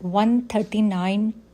139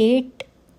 8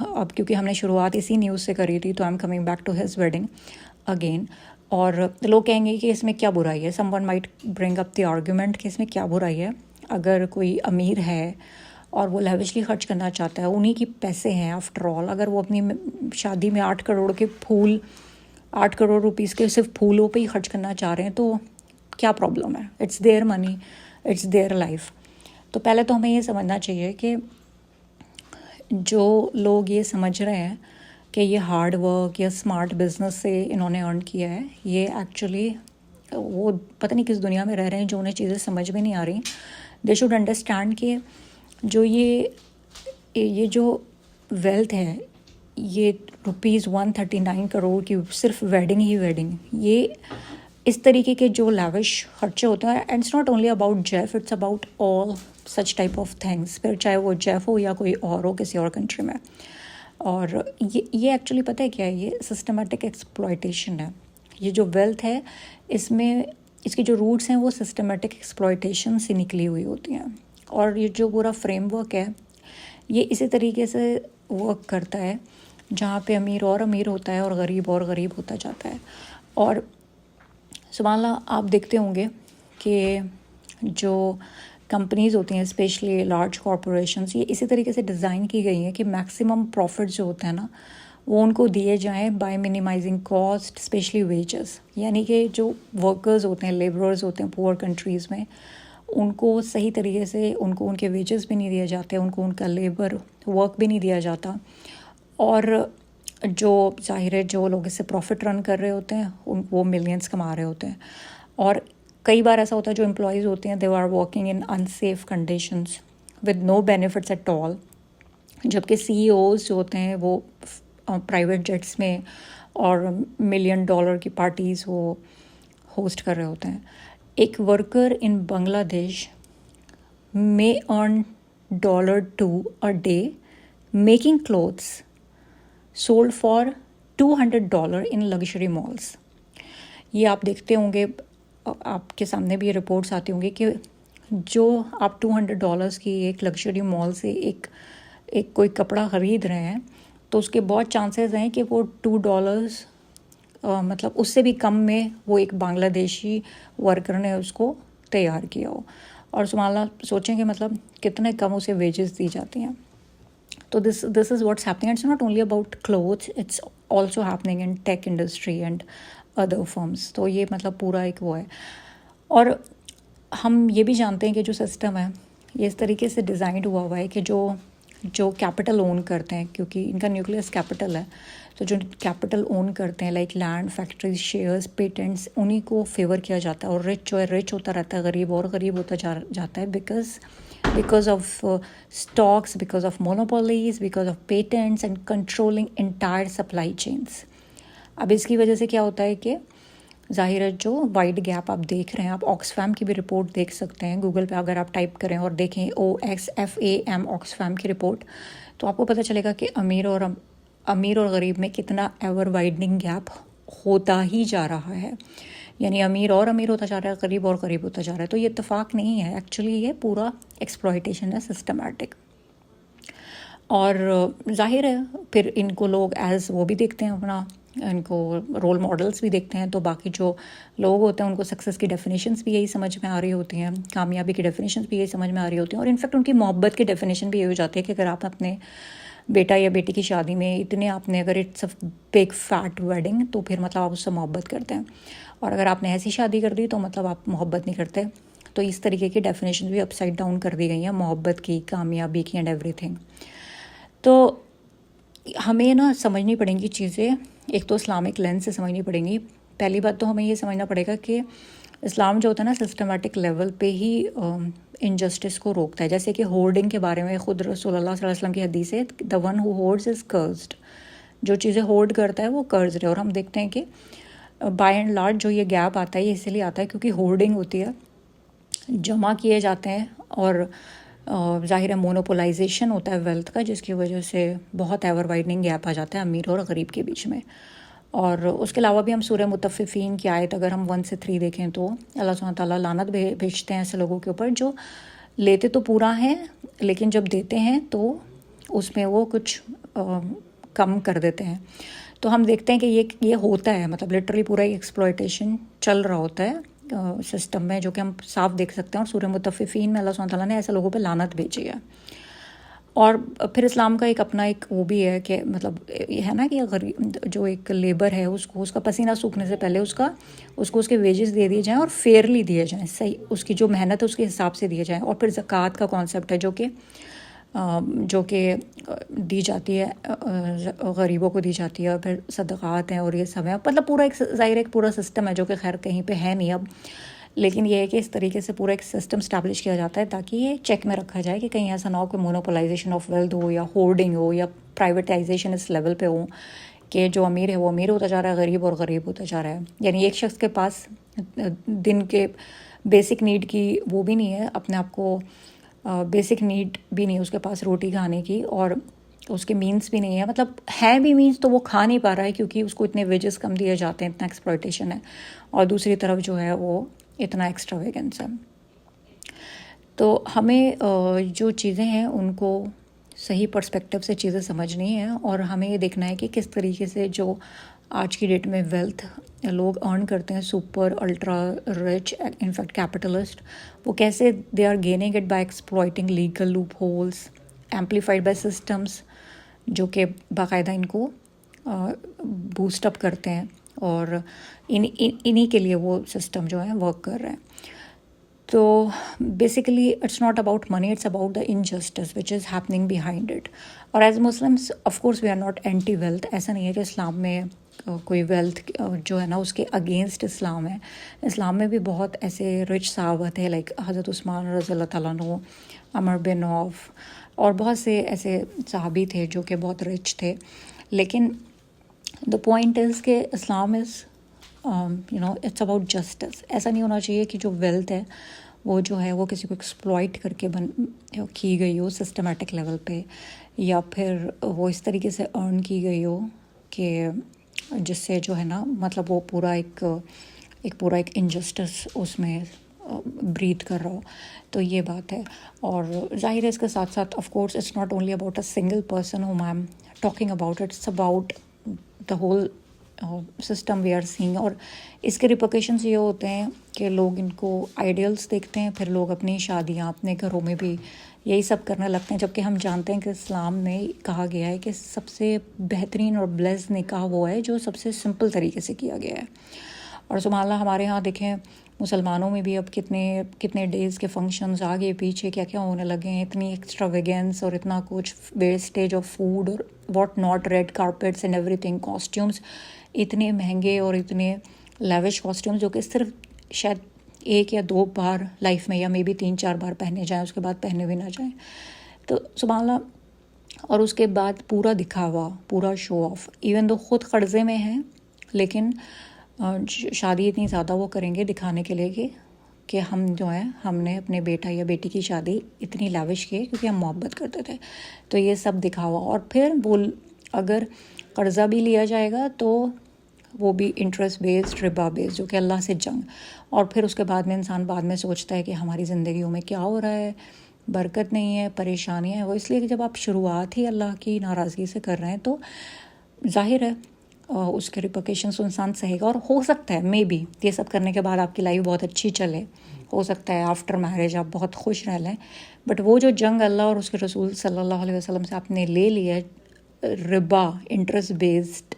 اب کیونکہ ہم نے شروعات اسی نیوز سے کری تھی تو I am coming back to his wedding again. اور لوگ کہیں گے کہ اس میں کیا برائی ہے. Some one might bring up the argument کہ اس میں کیا برائی ہے. اگر کوئی امیر ہے اور وہ لیوشلی خرچ کرنا چاہتا ہے, انہی کی پیسے ہیں آفٹر آل. اگر وہ اپنی شادی میں 8 کروڑ روپیز کے صرف پھولوں پہ ہی خرچ کرنا چاہ رہے ہیں تو کیا پرابلم ہے؟ It's their money, it's their life. تو پہلے تو ہمیں یہ سمجھنا چاہیے کہ جو لوگ یہ سمجھ رہے ہیں کہ یہ ہارڈ ورک یا اسمارٹ بزنس سے انہوں نے ارن کیا ہے, یہ ایکچولی وہ پتہ نہیں کس دنیا میں رہ رہے ہیں جو انہیں چیزیں سمجھ میں نہیں آ رہی. دے شوڈ انڈرسٹینڈ کہ جو یہ جو ویلتھ ہے, یہ ₹139 کروڑ کی صرف ویڈنگ, یہ اس طریقے کے جو لیوش خرچے ہوتے ہیں. And it's not only about Jeff, it's about all such type of things, پھر چاہے وہ جیف ہو یا کوئی اور ہو کسی اور کنٹری میں. اور یہ ایکچولی پتہ ہے کیا ہے, یہ سسٹمیٹک ایکسپلائٹیشن ہے. یہ جو ویلتھ ہے اس میں اس کی جو روٹس ہیں وہ سسٹمیٹک ایکسپلائٹیشن سے نکلی ہوئی ہوتی ہیں. اور یہ جو پورا فریم ورک ہے یہ اسی طریقے سے ورک کرتا ہے جہاں پہ امیر ہوتا ہے اور غریب ہوتا جاتا ہے. اور سبحان اللہ آپ دیکھتے ہوں گے کہ جو کمپنیز ہوتی ہیں اسپیشلی لارج کارپوریشنز, یہ اسی طریقے سے ڈیزائن کی گئی ہیں کہ میکسیمم پروفٹ جو ہوتے ہیں نا وہ ان کو دیے جائیں by minimising cost, especially wages. یعنی کہ جو ورکرز ہوتے ہیں, لیبررز ہوتے ہیں پور کنٹریز میں, ان کو صحیح طریقے سے ان کو ان کے ویجز بھی نہیں دیے جاتے, ان کو ان کا لیبر ورک بھی نہیں دیا جاتا. اور جو ظاہر ہے جو لوگ اس سے پروفٹ رن کر رہے ہوتے ہیں وہ ملینز کما رہے ہوتے ہیں. اور کئی بار ایسا ہوتا ہے جو امپلائیز ہوتے ہیں they are working in unsafe conditions with no benefits at all, جبکہ CEO جو ہوتے ہیں وہ پرائیویٹ جیٹس میں اور $1 ملین کی پارٹیز وہ ہوسٹ کر رہے ہوتے ہیں. ایک ورکر ان بنگلہ دیش may earn $2 a day making clothes sold for $200 in luxury malls. یہ آپ دیکھتے ہوں گے, آپ کے سامنے بھی یہ رپورٹس آتی ہوں گی کہ جو آپ $200 کی ایک لگژری مال سے ایک کوئی کپڑا خرید رہے ہیں تو اس کے بہت چانسز ہیں کہ وہ $2 مطلب اس سے بھی کم میں وہ ایک بنگلہ دیشی ورکر نے اس کو تیار کیا ہو. اور سبحان اللہ سوچیں کہ مطلب کتنے کم اسے ویجز دی جاتی ہیں. تو this is what's happening. It's not only about clothes, it's also happening in tech industry and other firms. تو یہ مطلب پورا ایک وہ ہے. اور ہم یہ بھی جانتے ہیں کہ جو سسٹم ہے یہ اس طریقے سے ڈیزائنڈ ہوا ہے کہ جو کیپٹل اون کرتے ہیں, کیونکہ ان کا نیوکلیس کیپٹل ہے, تو جو کیپٹل اون کرتے ہیں like land, factories, shares, patents, انہی کو فیور کیا جاتا ہے. اور رچ جو ہے رچ ہوتا رہتا ہے, غریب اور غریب ہوتا جاتا ہے because of stocks, because of monopolies, because of patents and controlling entire supply chains. اب اس کی وجہ سے کیا ہوتا ہے کہ ظاہر ہے جو وائڈ گیپ آپ دیکھ رہے ہیں, آپ آکسفیم کی بھی رپورٹ دیکھ سکتے ہیں گوگل پہ اگر آپ ٹائپ کریں اور دیکھیں OXFAM آکسفیم کی رپورٹ, تو آپ کو پتہ چلے گا کہ امیر اور غریب میں کتنا ایور وائڈنگ گیپ ہوتا ہی جا رہا ہے. یعنی امیر ہوتا جا رہا ہے, غریب ہوتا جا رہا ہے. تو یہ اتفاق نہیں ہے, ایکچولی یہ پورا ایکسپلائٹیشن ہے سسٹمیٹک. اور ظاہر ہے پھر ان کو لوگ ایز وہ بھی دیکھتے ہیں, اپنا ان کو رول ماڈلس بھی دیکھتے ہیں. تو باقی جو لوگ ہوتے ہیں ان کو سکسیس کی ڈیفینیشنس بھی یہی سمجھ میں آ رہی ہوتی ہیں, کامیابی کی ڈیفینیشنس بھی یہی سمجھ میں آ رہی ہوتی ہیں. اور انفیکٹ ان کی محبت کی ڈیفینیشن بھی یہی ہو جاتی ہے کہ اگر آپ اپنے بیٹا یا بیٹی کی شادی میں اتنے آپ نے اگر it's a big fat wedding تو پھر مطلب آپ اس سے محبت کرتے ہیں, اور اگر آپ نے ایسی شادی کر دی تو مطلب آپ محبت نہیں کرتے. تو اس طریقے کی ڈیفینیشن بھی اپ سائڈ ڈاؤن کر دی گئی ہیں محبت کی, کامیابی کی اینڈ ایوری تھنگ. تو ہمیں نا سمجھنی پڑیں گی چیزیں, ایک تو اسلامک لینس سے سمجھنی پڑیں گی. پہلی بات تو ہمیں یہ سمجھنا پڑے گا کہ اسلام جو ہوتا ہے نا سسٹمیٹک لیول پہ ہی انجسٹس کو روکتا ہے. جیسے کہ ہورڈنگ کے بارے میں خود رسول اللہ صلی اللہ علیہ وسلم کی حدیث ہے, دا ون ہو ہورڈز از کرزڈ. جو چیزیں ہورڈ کرتا ہے وہ قرض ہے. اور ہم دیکھتے ہیں کہ بائی اینڈ لارج جو یہ گیپ آتا ہے یہ اس لیے آتا ہے کیونکہ ہورڈنگ ہوتی ہے, جمع کیے جاتے ہیں, اور ظاہر ہے مونوپولائزیشن ہوتا ہے ویلتھ کا, جس کی وجہ سے بہت ایور وائڈنگ گیپ آ جاتا ہے امیر اور غریب کے بیچ میں. اور اس کے علاوہ بھی ہم سورہ مطففین کی آیت اگر ہم 1 سے 3 دیکھیں تو اللہ سبحانہ تعالیٰ لعنت بھیجتے ہیں ایسے لوگوں کے اوپر جو لیتے تو پورا ہیں لیکن جب دیتے ہیں تو اس میں وہ کچھ کم کر دیتے ہیں. تو ہم دیکھتے ہیں کہ یہ ہوتا ہے, مطلب لٹرلی پورا ایک ایکسپلائٹیشن چل رہا ہوتا ہے سسٹم میں, جو کہ ہم صاف دیکھ سکتے ہیں. اور سورہ مطففین میں اللہ سبحانہ تعالیٰ نے ایسے لوگوں پہ لعنت بھیجی ہے. اور پھر اسلام کا ایک اپنا ایک وہ بھی ہے کہ مطلب یہ ہے نا کہ غریب جو ایک لیبر ہے اس کا پسینہ سوکھنے سے پہلے اس کو اس کے ویجز دے دیے جائیں اور فیئرلی دیے جائیں, صحیح اس کی جو محنت ہے اس کے حساب سے دیے جائیں. اور پھر زکوٰۃ کا کانسیپٹ ہے جو کہ دی جاتی ہے, غریبوں کو دی جاتی ہے. اور پھر صدقات ہیں اور یہ سب ہے, مطلب پورا ایک ظاہر ایک پورا سسٹم ہے جو کہ خیر کہیں پہ ہے نہیں اب, لیکن یہ ہے کہ اس طریقے سے پورا ایک سسٹم اسٹیبلش کیا جاتا ہے تاکہ یہ چیک میں رکھا جائے کہ کہیں ایسا نہ ہو کہ مونوپولائزیشن آف ویلتھ ہو یا ہورڈنگ ہو یا پرائیویٹائزیشن اس لیول پہ ہو کہ جو امیر ہے وہ امیر ہوتا جا رہا ہے, غریب اور غریب ہوتا جا رہا ہے. یعنی ایک شخص کے پاس دن کے بیسک نیڈ کی وہ بھی نہیں ہے, اپنے آپ کو بیسک نیڈ بھی نہیں ہے اس کے پاس روٹی کھانے کی, اور اس کے مینس بھی نہیں ہے, مطلب ہے بھی مینس تو وہ کھا نہیں پا رہا ہے کیونکہ اس کو اتنے ویجز کم دیے جاتے ہیں, اتنا ایکسپلائٹیشن ہے. اور دوسری طرف جو ہے وہ اتنا ایکسٹرا ویگنس ہے. تو ہمیں جو چیزیں ہیں ان کو صحیح پرسپیکٹیو سے چیزیں سمجھنی ہیں, اور ہمیں یہ دیکھنا ہے کہ کس طریقے سے جو آج کی ڈیٹ میں ویلتھ لوگ ارن کرتے ہیں, super ultra rich in fact capitalist, وہ کیسے they are gaining it by exploiting legal loopholes amplified by systems جو کہ باقاعدہ ان کو بوسٹ اپ کرتے ہیں, اور انہی کے لیے وہ سسٹم جو ہے ورک کر رہے ہیں. تو basically it's not about money, it's about the injustice which is happening behind it. اور as Muslims of course we are not anti wealth, ایسا نہیں ہے کہ اسلام میں کوئی ویلتھ جو ہے نا اس کے اگینسٹ اسلام ہے. اسلام میں بھی بہت ایسے رچ صحابہ تھے, لائک حضرت عثمان رضی اللہ تعالیٰ عنہ, عمر بن عوف, اور بہت سے ایسے صحابی تھے جو کہ بہت رچ تھے. لیکن دا پوائنٹ از کہ اسلام از اٹس اباؤٹ جسٹس. ایسا نہیں ہونا چاہیے کہ جو ویلتھ ہے وہ جو ہے وہ کسی کو ایکسپلائٹ کر کے کی گئی ہو سسٹمیٹک لیول پہ, یا پھر وہ اس طریقے سے ارن کی گئی ہو کہ جس سے جو ہے نا مطلب وہ پورا ایک انجسٹس اس میں بریتھ کر رہا ہو. تو یہ بات ہے. اور ظاہر ہے اس کے ساتھ ساتھ of course it's not only about a single person whom I am talking about, it's about the whole system we are seeing. اور اس کے ریپرکیشنس یہ ہوتے ہیں کہ لوگ ان کو آئیڈیلس دیکھتے ہیں, پھر لوگ اپنی شادیاں اپنے گھروں میں بھی یہی سب کرنے لگتے ہیں, جبکہ ہم جانتے ہیں کہ اسلام میں کہا گیا ہے کہ سب سے بہترین اور بلیس نکاح وہ ہے جو سب سے سمپل طریقے سے کیا گیا ہے. اور سبحان اللہ ہمارے ہاں دیکھیں مسلمانوں میں بھی اب کتنے ڈیز کے فنکشنز آگے پیچھے کیا کیا ہونے لگے ہیں, اتنی ایکسٹرا ویگنس اور اتنا کچھ ویسٹیج آف فوڈ اور what not, red carpets and everything, costumes اتنے مہنگے اور اتنے لیوش کاسٹیومس جو کہ صرف شاید 1 یا 2 بار لائف میں یا مے بی 3-4 بار پہنے جائیں, اس کے بعد پہنے بھی نہ جائیں. تو سبحان اللہ. اور اس کے بعد پورا دکھاوا, پورا شو آف, ایون دو خود قرضے میں ہیں لیکن شادی اتنی زیادہ وہ کریں گے دکھانے کے لیے کہ ہم جو ہے ہم نے اپنے بیٹا یا بیٹی کی شادی اتنی لیوش کی کیونکہ ہم محبت کرتے تھے. تو یہ سب دکھاوا. اور پھر وہ اگر قرضہ بھی لیا جائے گا تو وہ بھی انٹرسٹ بیسڈ, ربا بیسڈ, جو کہ اللہ سے جنگ. اور پھر اس کے بعد میں انسان بعد میں سوچتا ہے کہ ہماری زندگیوں میں کیا ہو رہا ہے, برکت نہیں ہے, پریشانیاں ہیں. وہ اس لیے کہ جب آپ شروعات ہی اللہ کی ناراضگی سے کر رہے ہیں تو ظاہر ہے اس کے ریپرکیشنس انسان سہے گا. اور ہو سکتا ہے مے بی یہ سب کرنے کے بعد آپ کی لائف بہت اچھی چلے, ہو سکتا ہے آفٹر میرج آپ بہت خوش رہ لیں, بٹ وہ جو جنگ اللہ اور اس کے رسول صلی اللہ علیہ وسلم سے آپ نے لے لیا ہے, ربا انٹرسٹ بیسڈ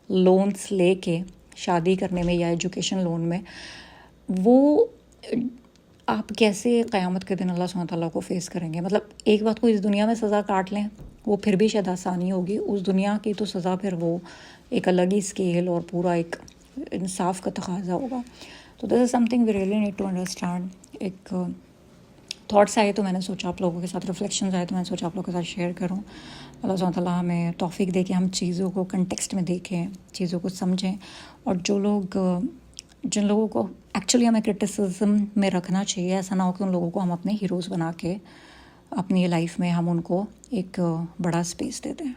لونس لے کے شادی کرنے میں یا ایجوکیشن لون میں, وہ آپ کیسے قیامت کے دن اللہ سبحانہ تعالیٰ کو فیس کریں گے. مطلب ایک بات کو اس دنیا میں سزا کاٹ لیں وہ پھر بھی شاید آسانی ہوگی, اس دنیا کی تو سزا پھر وہ ایک الگ ہی اسکیل اور پورا ایک انصاف کا تقاضا ہوگا. تو this is something we really need to understand. ایک تھاٹس آئے تو میں نے سوچا آپ لوگوں کے ساتھ, ریفلیکشنز آئے تو میں نے سوچا آپ لوگوں کے ساتھ شیئر کروں. اللہ سبحانہ تعالیٰ ہمیں توفیق دے کہ ہم چیزوں کو کنٹیکسٹ میں دیکھیں, چیزوں کو سمجھیں, اور جن لوگوں کو ایکچولی ہمیں کرٹیسزم میں رکھنا چاہیے, ایسا نہ ہو کہ ان لوگوں کو ہم اپنے ہیروز بنا کے اپنی لائف میں ہم ان کو ایک بڑا اسپیس دیتے ہیں.